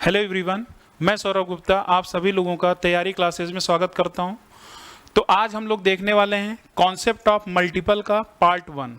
Hello everyone, मैं सौरभ गुप्ता आप सभी लोगों का तैयारी क्लासेस में स्वागत करता हूं। तो आज हम लोग देखने वाले हैं कॉन्सेप्ट ऑफ मल्टीपल का पार्ट 1।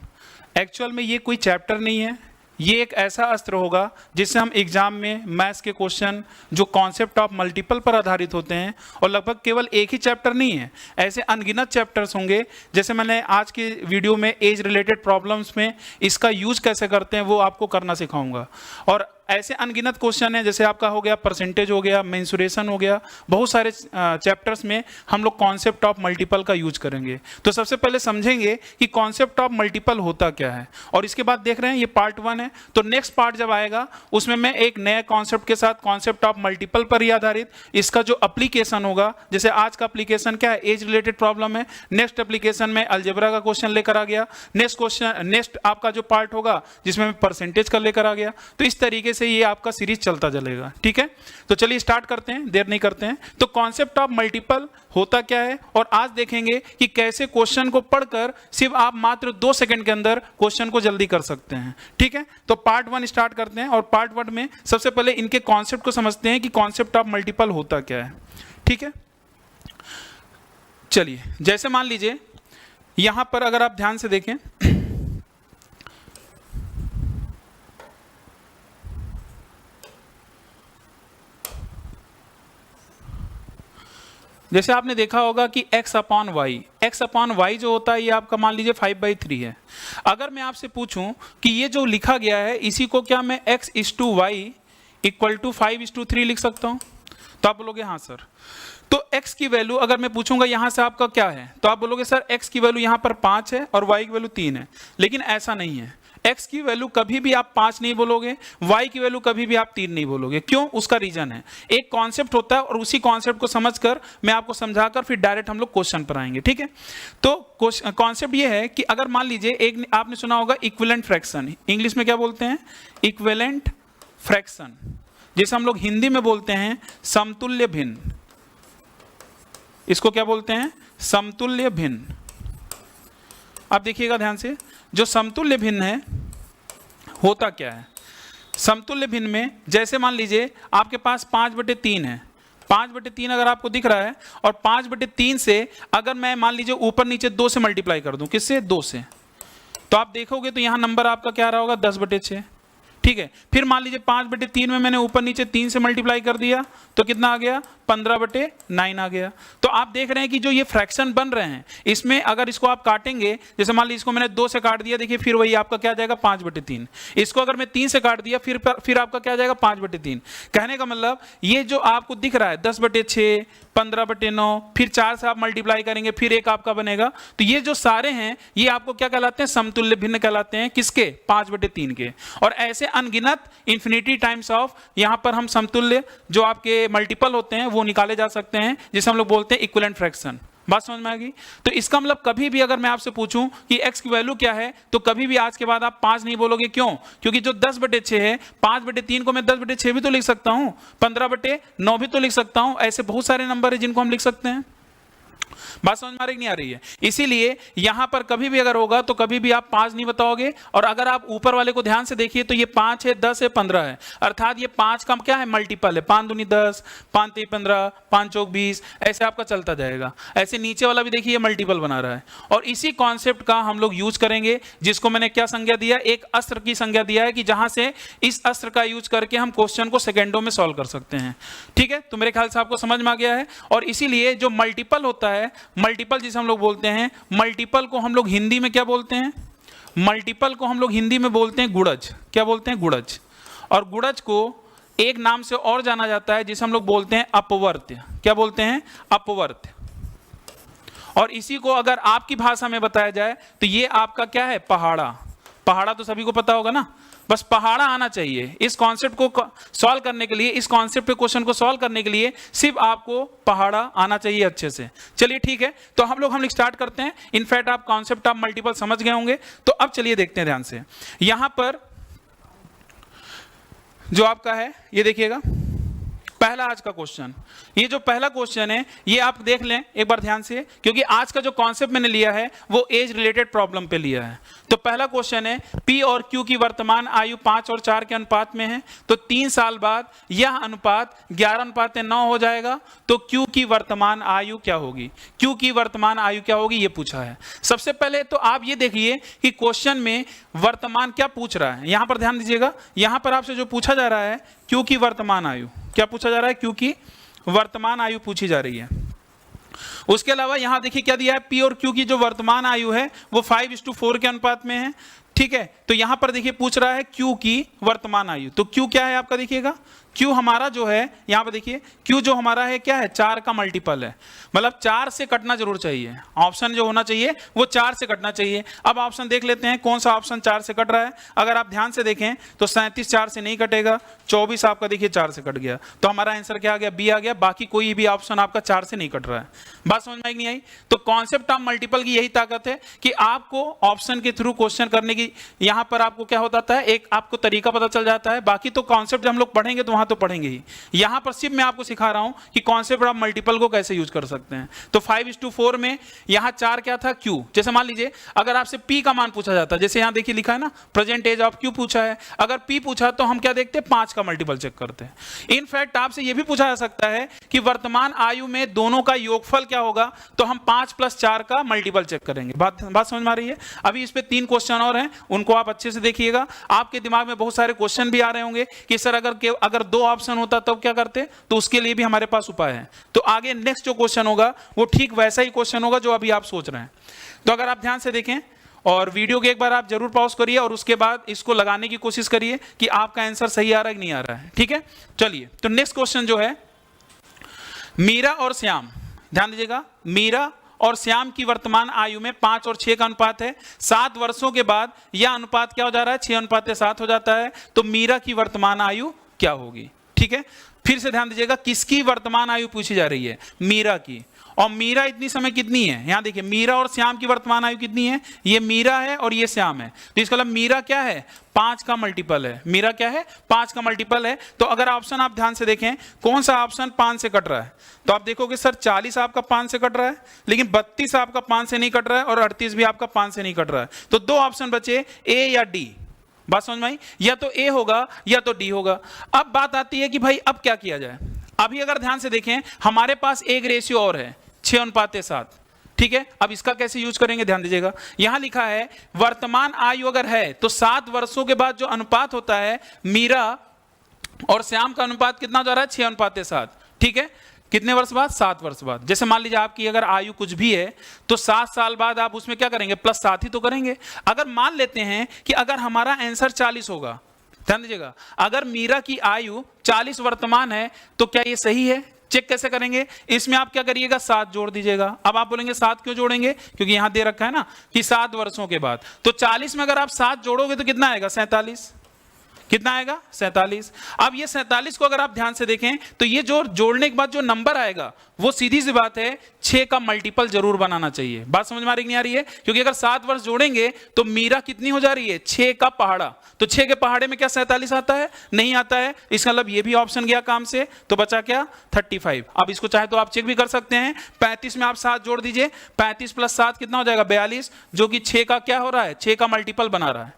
एक्चुअल में ये कोई चैप्टर नहीं है, ये एक ऐसा अस्त्र होगा जिससे हम एग्जाम में मैथ्स के क्वेश्चन जो कॉन्सेप्ट ऑफ मल्टीपल पर आधारित होते हैं, और लगभग केवल एक ही चैप्टर नहीं है, ऐसे अनगिनत चैप्टर्स होंगे। जैसे मैंने आज की वीडियो में एज रिलेटेड प्रॉब्लम्स में इसका यूज कैसे करते हैं वो आपको करना सिखाऊंगा। और ऐसे अनगिनत क्वेश्चन है, जैसे आपका हो गया परसेंटेज, हो गया मेंसुरेशन, हो गया, बहुत सारे चैप्टर्स में हम लोग कॉन्सेप्ट ऑफ मल्टीपल का यूज करेंगे। तो सबसे पहले समझेंगे कि कॉन्सेप्ट ऑफ मल्टीपल होता क्या है, और इसके बाद देख रहे हैं ये पार्ट 1 है। तो नेक्स्ट पार्ट जब आएगा उसमें मैं एक नए कॉन्सेप्ट के साथ कॉन्सेप्ट ऑफ मल्टीपल पर ही आधारित इसका जो एप्लीकेशन होगा, जैसे आज का एप्लीकेशन क्या है, एज रिलेटेड प्रॉब्लम है। नेक्स्ट एप्लीकेशन में अलजेब्रा का क्वेश्चन लेकर आ गया। नेक्स्ट आपका जो पार्ट होगा जिसमें मैं परसेंटेज का लेकर आ गया। तो इस तरीके से ये आपका सीरीज चलता चलेगा, ठीक है। तो चलिए स्टार्ट करते हैं, देर नहीं करते हैं। तो कॉन्सेप्ट ऑफ मल्टीपल होता क्या है, और आज देखेंगे कि कैसे क्वेश्चन को पढ़कर सिर्फ आप मात्र 2 सेकंड के अंदर क्वेश्चन को जल्दी कर सकते हैं, ठीक है। तो पार्ट 1 स्टार्ट करते हैं, और पार्ट 1 में सबसे पहले इनके कॉन्सेप्ट को समझते हैं कि कॉन्सेप्ट ऑफ मल्टीपल होता क्या है, ठीक है। चलिए, जैसे मान लीजिए यहां पर अगर आप ध्यान से देखें, जैसे आपने देखा होगा कि x अपॉन वाई जो होता है ये आपका मान लीजिए 5/3 है। अगर मैं आपसे पूछूं कि ये जो लिखा गया है इसी को क्या मैं x/y = 5/3 लिख सकता हूं, तो आप बोलोगे हाँ सर। तो x की वैल्यू अगर मैं पूछूंगा यहां से आपका क्या है, तो आप बोलोगे सर x की वैल्यू यहां पर 5 है और y की वैल्यू 3 है। लेकिन ऐसा नहीं है, x की वैल्यू कभी भी आप 5 नहीं बोलोगे, y की वैल्यू कभी भी आप 3 नहीं बोलोगे। क्यों? उसका रीजन है, एक कॉन्सेप्ट होता है और उसी कॉन्सेप्ट को समझकर मैं आपको समझाकर फिर डायरेक्ट हम लोग क्वेश्चन पर आएंगे, ठीक है। तो कॉन्सेप्ट ये है कि अगर मान लीजिए एक आपने सुना होगा इक्विवेलेंट फ्रैक्शन, इंग्लिश में क्या बोलते हैं, इक्विवेलेंट फ्रैक्शन, जैसे हम लोग हिंदी में बोलते हैं समतुल्य भिन्न। इसको क्या बोलते हैं? समतुल्य भिन्न। अब देखिएगा ध्यान से, जो समतुल्य भिन्न है होता क्या है। समतुल्य भिन्न में जैसे मान लीजिए आपके पास 5/3 है, 5/3 अगर आपको दिख रहा है, और 5/3 से अगर मैं मान लीजिए ऊपर नीचे 2 से मल्टीप्लाई कर दूं, किससे? 2 से, तो आप देखोगे तो यहां नंबर आपका क्या रहा होगा? 10/6, ठीक है। फिर मान लीजिए 5/3 में मैंने ऊपर नीचे 3 से मल्टीप्लाई कर दिया, तो कितना आ गया? 15/9 आ गया। तो आप देख रहे हैं कि जो ये फ्रैक्शन बन रहे हैं इसमें अगर इसको आप काटेंगे, जैसे मान लीजिए इसको मैंने 2 से काट दिया, देखिए फिर वही आपका क्या जाएगा? 5/3। इसको अगर मैं 3 से काट दिया, फिर आपका क्या जाएगा? 5/3। कहने का मतलब ये जो आपको दिख रहा है 10/6, 15/9, फिर 4 से आप मल्टीप्लाई करेंगे, फिर एक आपका बनेगा। तो ये जो सारे हैं ये आपको क्या कहलाते हैं? समतुल्य भिन्न कहलाते हैं। किसके? 5/3 के। और ऐसे अनगिनत इंफिनिटी टाइम्स ऑफ यहाँ पर हम समतुल्य जो आपके मल्टीपल होते हैं वो निकाले जा सकते हैं, जिसे हम लोग बोलते हैं इक्विवेलेंट फ्रैक्शन। बात समझ में आ गई? तो इसका मतलब कभी भी अगर मैं आपसे पूछूं कि x की वैल्यू क्या है, तो कभी भी आज के बाद आप 5 नहीं बोलोगे। क्यों? क्योंकि जो 10/6 है, 5/3 को मैं 10/6 भी तो लिख सकता हूं, 15/9 भी तो लिख सकता हूं। ऐसे बहुत सारे नंबर है जिनको हम लिख सकते हैं। बात समझ में आ रही नहीं आ रही है? इसीलिए यहां पर कभी भी अगर होगा तो कभी भी आप 5 नहीं बताओगे। और अगर आप ऊपर वाले को ध्यान से देखिए तो ये 5 है, 10 है, 15 है, अर्थात ये 5 का क्या है? मल्टीपल है। 5 दूनी 10, 5 3 15, 5 चौक 20, ऐसे आपका चलता जाएगा। ऐसे नीचे वाला भी देखिए ये मल्टीपल बना रहा है। और इसी कॉन्सेप्ट का हम लोग यूज करेंगे, जिसको मैंने क्या संज्ञा दिया? एक अस्त्र की संज्ञा दिया है, कि जहां से इस अस्त्र का यूज करके हम क्वेश्चन को सेकेंडों में सॉल्व कर सकते हैं, ठीक है। तो मेरे ख्याल से आपको समझ में आ गया है। और इसीलिए जो मल्टीपल होता है, मल्टीपल जिसे हम लोग बोलते हैं, मल्टीपल को हम लोग हिंदी में क्या बोलते हैं? मल्टीपल को हम लोग हिंदी में बोलते हैं गुणज। क्या बोलते हैं? गुणज। और गुणज को एक नाम से और जाना जाता है जिसे हम लोग बोलते हैं अपवर्त्य। क्या बोलते हैं? अपवर्त्य। और इसी को अगर आपकी भाषा में बताया जाए तो ये आपका क्या है? पहाड़ा। पहाड़ा तो सभी को पता होगा ना, बस पहाड़ा आना चाहिए। इस कॉन्सेप्ट को सॉल्व करने के लिए, इस कॉन्सेप्ट पे क्वेश्चन को सॉल्व करने के लिए सिर्फ आपको पहाड़ा आना चाहिए अच्छे से। चलिए ठीक है, तो हम लोग स्टार्ट करते हैं। इनफैक्ट आप कॉन्सेप्ट ऑफ मल्टीपल समझ गए होंगे। तो अब चलिए देखते हैं ध्यान से। यहां पर जो आपका है ये देखिएगा, पहला आज का क्वेश्चन, ये जो पहला क्वेश्चन है ये आप देख लें एक बार ध्यान से, क्योंकि आज का जो कॉन्सेप्ट मैंने लिया है वो एज रिलेटेड प्रॉब्लम पे लिया है। तो पहला क्वेश्चन है P और Q की वर्तमान आयु 5 और 4 के अनुपात में है, तो 3 साल बाद यह अनुपात 11:9 हो जाएगा। तो Q की वर्तमान आयु क्या होगी, Q की वर्तमान आयु क्या होगी, ये पूछा है। सबसे पहले तो आप ये देखिए कि क्वेश्चन में वर्तमान क्या पूछ रहा है। यहां पर ध्यान दीजिएगा, यहां पर आपसे जो पूछा जा रहा है Q की वर्तमान आयु, क्या पूछा जा रहा है, Q की वर्तमान आयु पूछी जा रही है। उसके अलावा यहां देखिए क्या दिया है, P और Q की जो वर्तमान आयु है वो 5:4 के अनुपात में है, ठीक है। तो यहां पर देखिए पूछ रहा है Q की वर्तमान आयु, तो Q क्या है आपका देखिएगा, Q हमारा जो है यहां पर देखिए Q जो हमारा है क्या है, 4 का मल्टीपल है, मतलब 4 से कटना जरूर चाहिए। ऑप्शन जो होना चाहिए वो 4 से कटना चाहिए। अब ऑप्शन देख लेते हैं कौन सा ऑप्शन 4 से कट रहा है। अगर आप ध्यान से देखें तो 37 4 से नहीं कटेगा, 24 आपका देखिए 4 से कट गया, तो हमारा आंसर क्या आ गया, बी आ गया। बाकी कोई भी ऑप्शन आपका 4 से नहीं कट रहा है। बात समझ में नहीं आई? तो कॉन्सेप्ट ऑफ मल्टीपल की यही ताकत है कि आपको ऑप्शन के थ्रू क्वेश्चन करने की यहां पर आपको क्या होता है, एक आपको तरीका पता चल जाता है। बाकी तो कॉन्सेप्ट जब हम लोग पढ़ेंगे तो वहां तो पढ़ेंगे ही, यहां पर सिर्फ मैं आपको सिखा रहा हूं कि कॉन्सेप्ट ऑफ मल्टीपल को कैसे यूज कर सकते हैं। तो 5:4 में यहां 4 क्या था, Q। जैसे मान लीजिए अगर आपसे P का मान पूछा जाता है, जैसे यहां देखिए लिखा है ना प्रेजेंट एज ऑफ Q पूछा है, अगर P पूछा तो हम क्या देखते हैं, 5 का मल्टीपल चेक करते हैं। इनफैक्ट आपसे यह भी पूछा जा सकता है कि वर्तमान आयु में दोनों का योगफल क्या होगा, तो हम 5 + 4 का मल्टीपल चेक करेंगे। बात समझ में आ रही है? अभी इस पे 3 क्वेश्चन और हैं, उनको आप अच्छे से देखिएगा। आपके दिमाग में बहुत सारे क्वेश्चन भी आ रहे होंगे कि सर अगर 2 ऑप्शन होता तब क्या करते, तो उसके लिए भी हमारे पास उपाय है। तो आगे नेक्स्ट जो क्वेश्चन होगा वो ठीक वैसा ही क्वेश्चन होगा जो अभी आप सोच रहे हैं। तो अगर आप ध्यान से देखें और वीडियो के एक बार आप जरूर पॉज करिए और उसके बाद इसको लगाने की कोशिश करिए कि आपका आंसर सही आ रहा है कि नहीं आ रहा है, ठीक है। चलिए तो नेक्स्ट क्वेश्चन जो है, मीरा और श्याम, ध्यान दीजिएगा, मीरा और श्याम की वर्तमान आयु में 5 और 6 का अनुपात है। 7 वर्षों के बाद यह अनुपात क्या हो जा रहा है, 6:7 हो जाता है। तो मीरा की वर्तमान आयु क्या होगी, ठीक है। फिर से ध्यान दीजिएगा, किसकी वर्तमान आयु पूछी जा रही है, मीरा की। और मीरा इतनी समय कितनी है, यहां देखिए मीरा और श्याम की वर्तमान आयु कितनी है, ये मीरा है और ये श्याम है। तो इसका मतलब मीरा क्या है, 5 का मल्टीपल है। मीरा क्या है, 5 का मल्टीपल है। तो अगर ऑप्शन आप ध्यान से देखें कौन सा ऑप्शन 5 से कट रहा है, तो आप देखोगे सर 40 आपका 5 से कट रहा है, लेकिन 32 आपका 5 से नहीं कट रहा है और 38 भी आपका 5 से नहीं कट रहा है। तो 2 ऑप्शन बचे, ए या डी। बात समझ में आई? या तो ए होगा या तो डी होगा। अब बात आती है कि भाई अब क्या किया जाए। अभी अगर ध्यान से देखें हमारे पास एक रेशियो और है 6:7, ठीक है। अब इसका कैसे यूज करेंगे, ध्यान दीजिएगा, यहां लिखा है वर्तमान आयु अगर है तो 7 वर्षों के बाद जो अनुपात होता है मीरा और श्याम का अनुपात कितना जा रहा है, 6:7, ठीक है। कितने वर्ष बाद, 7 वर्ष बाद। जैसे मान लीजिए आपकी अगर आयु कुछ भी है तो 7 साल बाद आप उसमें क्या करेंगे, +7 ही तो करेंगे। अगर मान लेते हैं कि अगर हमारा आंसर 40 होगा, ध्यान दीजिएगा, अगर मीरा की आयु 40 वर्तमान है तो क्या ये सही है, चेक कैसे करेंगे, इसमें आप क्या करिएगा, 7 जोड़ दीजिएगा। अब आप बोलेंगे 7 क्यों जोड़ेंगे, क्योंकि यहां दे रखा है ना कि 7 वर्षों के बाद। तो 40 में अगर आप 7 जोड़ोगे तो कितना आएगा, 47। कितना आएगा, 47। अब ये 47 को अगर आप ध्यान से देखें तो ये जो जोड़ने के बाद जो नंबर आएगा वो सीधी सी बात है 6 का मल्टीपल जरूर बनाना चाहिए। बात समझ में आ रही नहीं आ रही है? क्योंकि अगर 7 वर्ष जोड़ेंगे तो मीरा कितनी हो जा रही है, 6 का पहाड़ा। तो 6 के पहाड़े में क्या 47 आता है, नहीं आता है। इसका मतलब ये भी ऑप्शन गया काम से, तो बचा क्या, 35। अब इसको चाहे तो आप चेक भी कर सकते हैं। 35 में आप 7 जोड़ दीजिए, 35 + 7 कितना हो जाएगा, 42, जो कि 6 का क्या हो रहा है, 6 का मल्टीपल बना रहा है।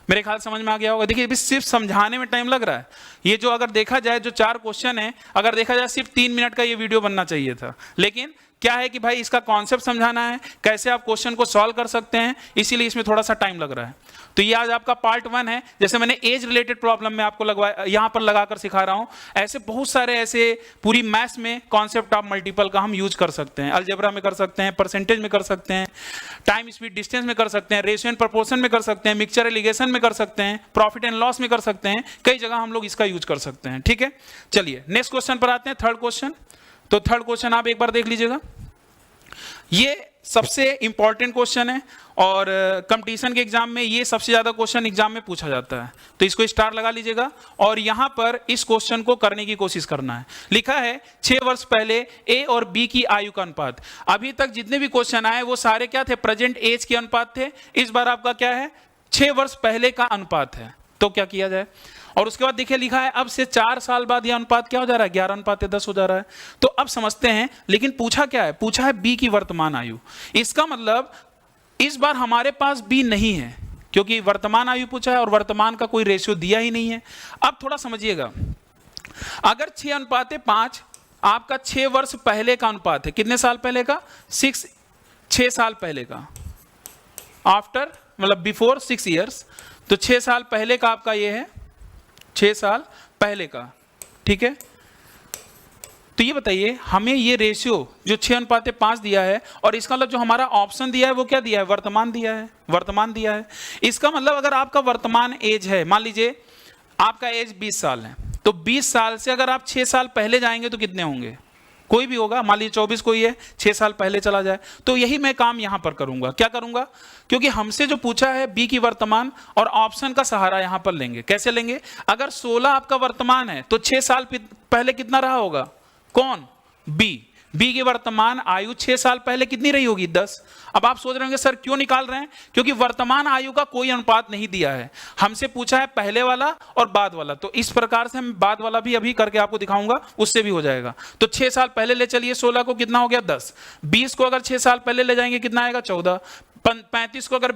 मेरे ख्याल समझ में आ गया होगा। देखिए अभी सिर्फ समझाने में टाइम लग रहा है। ये जो अगर देखा जाए जो 4 क्वेश्चन है, अगर देखा जाए सिर्फ 3 मिनट का ये वीडियो बनना चाहिए था, लेकिन क्या है कि भाई इसका कॉन्सेप्ट समझाना है, कैसे आप क्वेश्चन को सॉल्व कर सकते हैं, इसीलिए इसमें थोड़ा सा टाइम लग रहा है। तो ये आज आपका पार्ट 1 है। जैसे मैंने एज रिलेटेड प्रॉब्लम में आपको लगवाया, यहां पर लगाकर सिखा रहा हूं। ऐसे बहुत सारे ऐसे पूरी मैथ्स में कॉन्सेप्ट ऑफ मल्टीपल का हम यूज कर सकते हैं। अलजेब्रा में कर सकते हैं, परसेंटेज में कर सकते हैं, टाइम स्पीड डिस्टेंस में कर सकते हैं, रेशियो एंड प्रोपोर्शन में कर सकते हैं, मिक्सचर एलिगेशन में कर सकते हैं, प्रॉफिट एंड लॉस में कर सकते हैं। कई जगह हम लोग इसका यूज कर सकते हैं, ठीक है। चलिए नेक्स्ट क्वेश्चन पर आते हैं, थर्ड क्वेश्चन। तो थर्ड क्वेश्चन आप एक बार देख लीजिएगा, ये सबसे इंपॉर्टेंट क्वेश्चन है और कंपटीशन के एग्जाम में ये सबसे ज्यादा क्वेश्चन एग्जाम में पूछा जाता है। तो इसको स्टार लगा लीजिएगा और यहां पर इस क्वेश्चन को करने की कोशिश करना है। लिखा है 6 वर्ष पहले ए और बी की आयु का अनुपात। अभी तक जितने भी क्वेश्चन आए वो सारे क्या थे, प्रेजेंट एज के अनुपात थे। इस बार आपका क्या है, 6 वर्ष पहले का अनुपात है। तो क्या किया जाए, और उसके बाद देखिए लिखा है अब से 4 साल बाद यह अनुपात क्या हो जा रहा है, 11:10 हो जा रहा है। तो अब समझते हैं, लेकिन पूछा क्या है, पूछा है बी की वर्तमान आयु। इसका मतलब इस बार हमारे पास बी नहीं है, क्योंकि वर्तमान आयु पूछा है और वर्तमान का कोई रेशियो दिया ही नहीं है। अब थोड़ा समझिएगा, अगर 6:5 आपका 6 वर्ष पहले का अनुपात है, कितने साल पहले का, 6 साल पहले का, आफ्टर मतलब बिफोर 6 ईयर्स, तो 6 साल पहले का आपका ये है, 6 साल पहले का, ठीक है। तो ये बताइए हमें ये रेशियो जो 6:5 दिया है, और इसका मतलब जो हमारा ऑप्शन दिया है वो क्या दिया है, वर्तमान दिया है, वर्तमान दिया है। इसका मतलब अगर आपका वर्तमान एज है, मान लीजिए आपका एज 20 साल है, तो 20 साल से अगर आप 6 साल पहले जाएंगे तो कितने होंगे, कोई भी होगा, मान लीजिए 24 कोई है, 6 साल पहले चला जाए। तो यही मैं काम यहां पर करूंगा, क्या करूंगा, क्योंकि हमसे जो पूछा है बी की वर्तमान, और ऑप्शन का सहारा यहां पर लेंगे। कैसे लेंगे, अगर 16 आपका वर्तमान है तो 6 साल पहले कितना रहा होगा, कौन, बी की वर्तमान आयु 6 साल पहले कितनी रही होगी, 10। अब आप सोच रहे होंगे सर क्यों निकाल रहे हैं, क्योंकि वर्तमान आयु का कोई अनुपात नहीं दिया है, हमसे पूछा है पहले वाला और बाद वाला। तो इस प्रकार से हम बाद वाला भी अभी करके आपको दिखाऊंगा, उससे भी हो जाएगा। तो 6 साल पहले ले चलिए, 16 को कितना हो गया, 10। 20 को अगर 6 साल पहले ले जाएंगे कितना आएगा, 14। 35 को अगर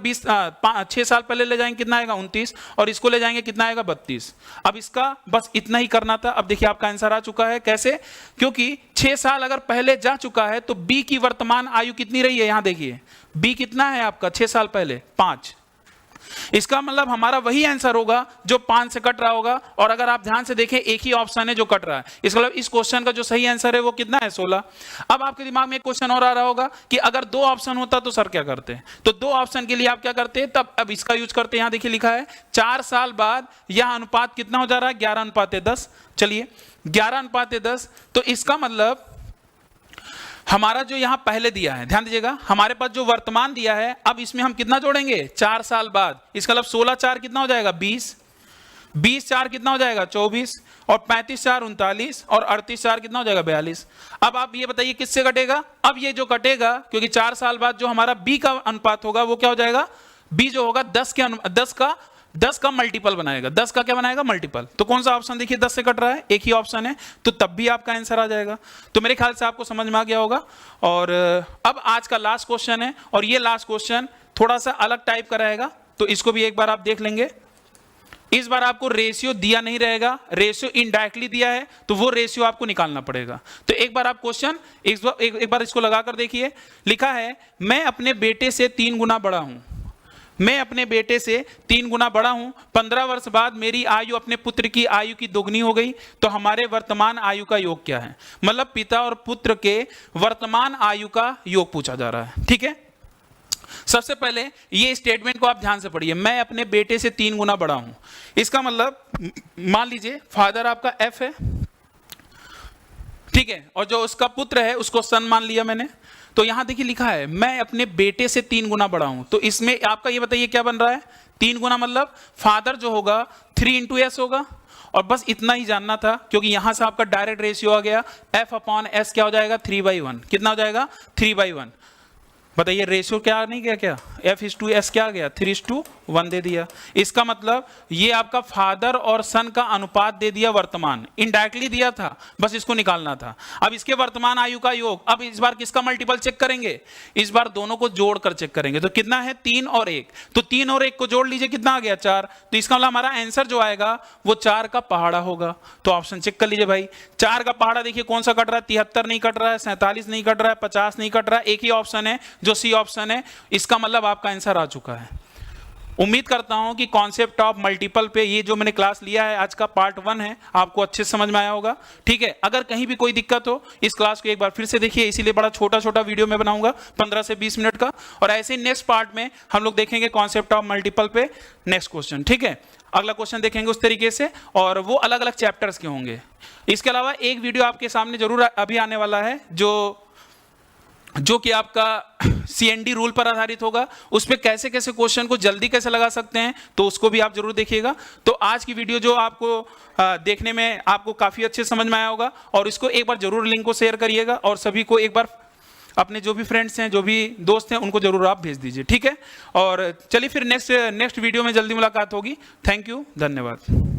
6 साल पहले ले जाएंगे कितना आएगा, 29। और इसको ले जाएंगे कितना आएगा, 32। अब इसका बस इतना ही करना था। अब देखिए आपका आंसर आ चुका है, कैसे, क्योंकि 6 साल अगर पहले जा चुका है तो बी की वर्तमान आयु कितनी रही है, यहां देखिए बी कितना है आपका 6 साल पहले, 5। इसका मतलब हमारा वही आंसर होगा जो 5 से कट रहा होगा। और अगर आप ध्यान से देखें एक ही ऑप्शन है जो कट रहा है, इसका मतलब इस क्वेश्चन का जो सही आंसर है वो कितना है, 16। अब आपके दिमाग में एक क्वेश्चन और आ रहा होगा कि अगर 2 ऑप्शन होता तो सर क्या करते हैं, तो 2 ऑप्शन के लिए आप क्या करते हैं, तब अब इसका यूज करते हैं। यहां देखिए लिखा है 4 साल बाद यह अनुपात कितना हो जा रहा है, 11:10। चलिए 11:10, तो इसका मतलब हमारा जो यहां पहले दिया है, ध्यान दीजिएगा, हमारे पास जो वर्तमान दिया है, अब इसमें हम कितना जोड़ेंगे, 4 साल बाद। इसका मतलब 16 4 कितना हो जाएगा, 20। 20 4 कितना हो जाएगा, 24। और 35 4 39। और 38 4 कितना हो जाएगा, 42। अब आप ये बताइए किससे कटेगा, अब ये जो कटेगा, क्योंकि 4 साल बाद जो हमारा बी का अनुपात होगा वो क्या हो जाएगा, बी जो होगा 10 का मल्टीपल बनाएगा। 10 का क्या बनाएगा, मल्टीपल। तो कौन सा ऑप्शन देखिए 10 से कट रहा है, एक ही ऑप्शन है, तो तब भी आपका आंसर आ जाएगा। तो मेरे ख्याल से आपको समझ में आ गया होगा। और अब आज का लास्ट क्वेश्चन है, और ये लास्ट क्वेश्चन थोड़ा सा अलग टाइप का रहेगा, तो इसको भी एक बार आप देख लेंगे। इस बार आपको रेशियो दिया नहीं रहेगा, रेशियो इनडायरेक्टली दिया है, तो वो रेशियो आपको निकालना पड़ेगा। तो एक बार आप क्वेश्चन एक बार इसको लगाकर देखिए। लिखा है मैं अपने बेटे से 3 गुना बड़ा हूं, मैं अपने बेटे से 3 गुना बड़ा हूं, 15 वर्ष बाद मेरी आयु अपने पुत्र की आयु की दोगुनी हो गई, तो हमारे वर्तमान आयु का योग क्या है। मतलब पिता और पुत्र के वर्तमान आयु का योग पूछा जा रहा है, ठीक है। सबसे पहले ये स्टेटमेंट को आप ध्यान से पढ़िए, मैं अपने बेटे से 3 गुना बड़ा हूं। इसका मतलब मान लीजिए फादर आपका एफ है, ठीक है, और जो उसका पुत्र है उसको सन मान लिया मैंने। तो यहां देखिए लिखा है मैं अपने बेटे से 3 गुना बड़ा हूं, तो इसमें आपका ये बताइए क्या बन रहा है, 3 गुना मतलब फादर जो होगा 3 × s होगा। और बस इतना ही जानना था, क्योंकि यहां से आपका डायरेक्ट रेशियो आ गया, f/s क्या हो जाएगा, 3/1। कितना हो जाएगा, 3/1। बताइए रेशियो क्या नहीं गया, क्या f/s क्या आ गया, 3:1 दे दिया। इसका मतलब ये आपका फादर और सन का अनुपात दे दिया, वर्तमान इनडायरेक्टली दिया था, बस इसको निकालना था। अब इसके वर्तमान आयु का योग, अब इस बार किसका मल्टीपल चेक करेंगे, इस बार दोनों को जोड़कर चेक करेंगे। तो कितना है, 3 और 1, तो 3 और 1 को जोड़ लीजिए, कितना आ गया, 4। तो इसका मतलब हमारा आंसर जो आएगा वो 4 का पहाड़ा होगा। तो ऑप्शन चेक कर लीजिए भाई, 4 का पहाड़ा देखिए कौन सा कट रहा है, 73 नहीं कट रहा है, 47 नहीं कट रहा है, 50 नहीं कट रहा है, एक ही ऑप्शन है जो सी ऑप्शन है। इसका मतलब आपका आंसर आ चुका है। उम्मीद करता हूं कि कॉन्सेप्ट ऑफ मल्टीपल पे ये जो मैंने क्लास लिया है, आज का पार्ट 1 है, आपको अच्छे से समझ में आया होगा, ठीक है। अगर कहीं भी कोई दिक्कत हो, इस क्लास को एक बार फिर से देखिए, इसीलिए बड़ा छोटा छोटा वीडियो में बनाऊंगा 15 से 20 मिनट का। और ऐसे ही नेक्स्ट पार्ट में हम लोग देखेंगे कॉन्सेप्ट ऑफ मल्टीपल पे नेक्स्ट क्वेश्चन, ठीक है। अगला क्वेश्चन देखेंगे उस तरीके से, और वो अलग अलग चैप्टर्स के होंगे। इसके अलावा एक वीडियो आपके सामने जरूर अभी आने वाला है, जो कि आपका CND रूल पर आधारित होगा। उस पर कैसे कैसे क्वेश्चन को जल्दी कैसे लगा सकते हैं, तो उसको भी आप जरूर देखिएगा। तो आज की वीडियो जो आपको देखने में आपको काफ़ी अच्छे समझ में आया होगा, और इसको एक बार जरूर लिंक को शेयर करिएगा, और सभी को एक बार अपने जो भी फ्रेंड्स हैं, जो भी दोस्त हैं, उनको जरूर आप भेज दीजिए, ठीक है। और चलिए फिर नेक्स्ट वीडियो में जल्दी मुलाकात होगी। थैंक यू, धन्यवाद।